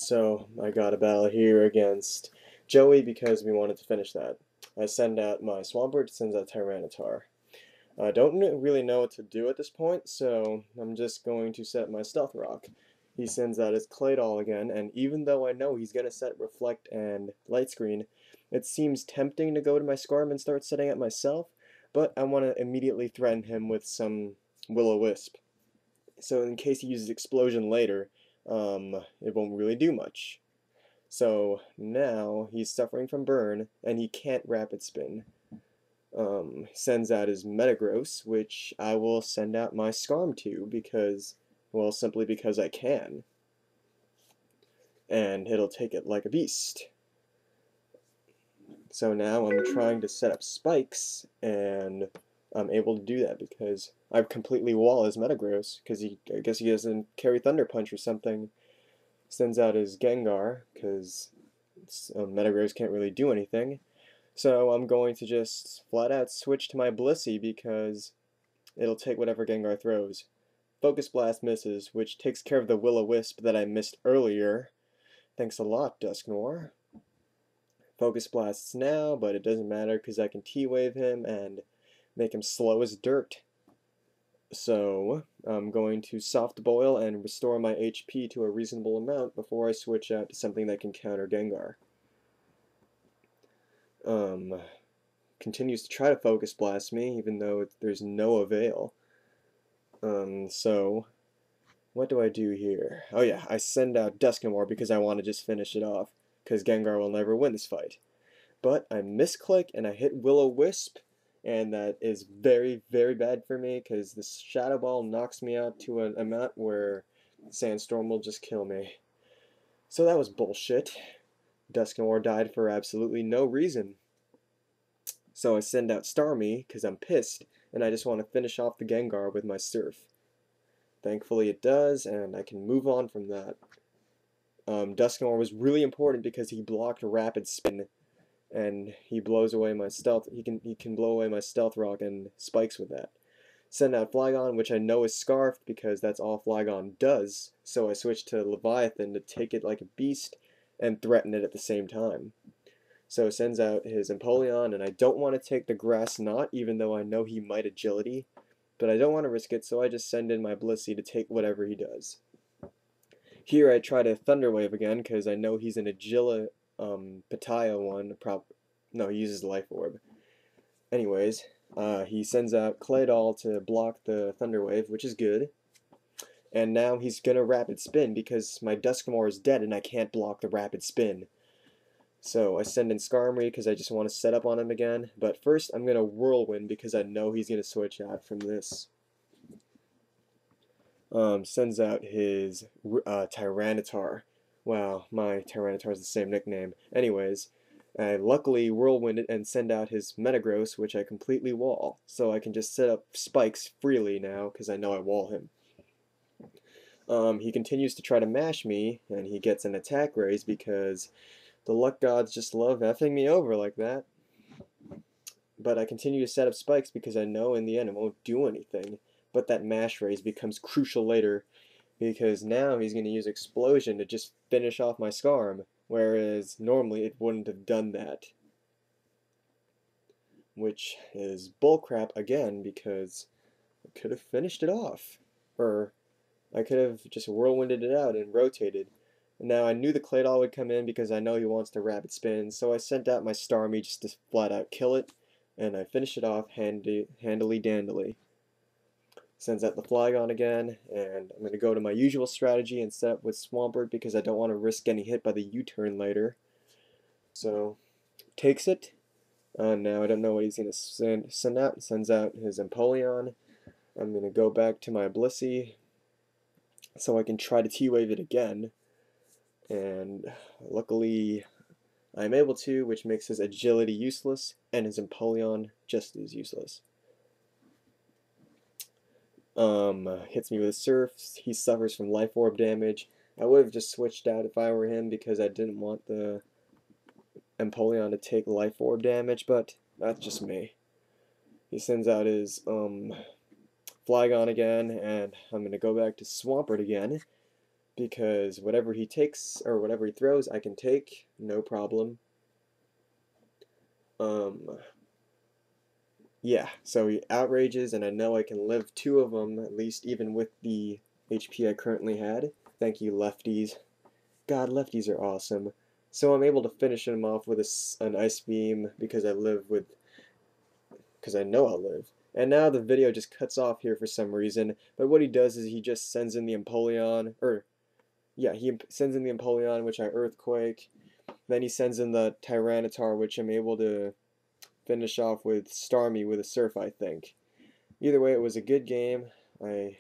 So I got a battle here against Joey because we wanted to finish that. I send out my Swampert, sends out Tyranitar. I don't really know what to do at this point, so I'm just going to set my Stealth Rock. He sends out his Claydol again, and even though I know he's going to set Reflect and Light Screen, it seems tempting to go to my Scarm and start setting it myself, but I want to immediately threaten him with some Will-O-Wisp. So in case he uses Explosion later, it won't really do much. So now he's suffering from burn, and he can't Rapid Spin. Sends out his Metagross, which I will send out my Scarm to because, well, simply because I can. And it'll take it like a beast. So now I'm trying to set up spikes, and I'm able to do that because I completely wall his Metagross, because I guess he doesn't carry Thunder Punch or something. Sends out his Gengar, because Metagross can't really do anything. So I'm going to just flat out switch to my Blissey because it'll take whatever Gengar throws. Focus Blast misses, which takes care of the Will-O-Wisp that I missed earlier. Thanks a lot, Dusknoir. Focus Blasts now, but it doesn't matter because I can T-Wave him and make him slow as dirt. So I'm going to Soft Boil and restore my HP to a reasonable amount before I switch out to something that can counter Gengar. Continues to try to Focus Blast me, even though there's no avail. So what do I do here? Oh yeah, I send out Dusknoir because I want to just finish it off, because Gengar will never win this fight. But I misclick and I hit Will-O-Wisp, and that is very, very bad for me, because the Shadow Ball knocks me out to an amount where Sandstorm will just kill me. So that was bullshit. Dusknoir died for absolutely no reason. So I send out Starmie, because I'm pissed, and I just want to finish off the Gengar with my Surf. Thankfully it does, and I can move on from that. Dusknoir was really important because he blocked Rapid Spin, and he blows away my Stealth. He can blow away my Stealth Rock and Spikes with that. Send out Flygon, which I know is Scarfed because that's all Flygon does, so I switch to Leviathan to take it like a beast and threaten it at the same time. So sends out his Empoleon, and I don't want to take the Grass Knot, even though I know he might Agility, but I don't want to risk it, so I just send in my Blissey to take whatever he does. Here I try to Thunder Wave again, because I know he's an Agila Pataya one. No, he uses Life Orb. Anyways, he sends out Claydol to block the Thunder Wave, which is good. And now he's gonna Rapid Spin because my Dusknoir is dead and I can't block the Rapid Spin. So I send in Skarmory because I just want to set up on him again. But first I'm gonna Whirlwind because I know he's gonna switch out from this. Sends out his Tyranitar. Wow, my Tyranitar is the same nickname. Anyways, I luckily Whirlwind it and send out his Metagross, which I completely wall. So I can just set up spikes freely now, because I know I wall him. He continues to try to mash me, and he gets an attack raise because the luck gods just love effing me over like that. But I continue to set up spikes because I know in the end it won't do anything. But that mash raise becomes crucial later, because now he's going to use Explosion to just finish off my Scarm, whereas normally it wouldn't have done that. Which is bullcrap again, because I could have finished it off. Or I could have just Whirlwinded it out and rotated. Now I knew the Claydol would come in because I know he wants to Rapid Spin, so I sent out my Starmie just to flat out kill it, and I finished it off handily dandily. Sends out the Flygon again, and I'm going to go to my usual strategy and set up with Swampert because I don't want to risk getting hit by the U-turn later. So, takes it. Now I don't know what he's going to send out. Sends out his Empoleon. I'm going to go back to my Blissey so I can try to T-Wave it again. And luckily I'm able to, which makes his Agility useless and his Empoleon just as useless. Hits me with a Surf. He suffers from Life Orb damage. I would have just switched out if I were him because I didn't want the Empoleon to take Life Orb damage, but that's just me. He sends out his Flygon again, and I'm going to go back to Swampert again because whatever he takes or whatever he throws, I can take, no problem. Yeah, so he outrages, and I know I can live 2 of them, at least, even with the HP I currently had. Thank you, lefties. God, lefties are awesome. So I'm able to finish him off with an Ice Beam because because I know I'll live. And now the video just cuts off here for some reason, but what he does is he just sends in the Empoleon, or, yeah, he sends in the Empoleon, which I Earthquake. Then he sends in the Tyranitar, which I'm able to finish off with Starmie with a Surf, I think. Either way, it was a good game. I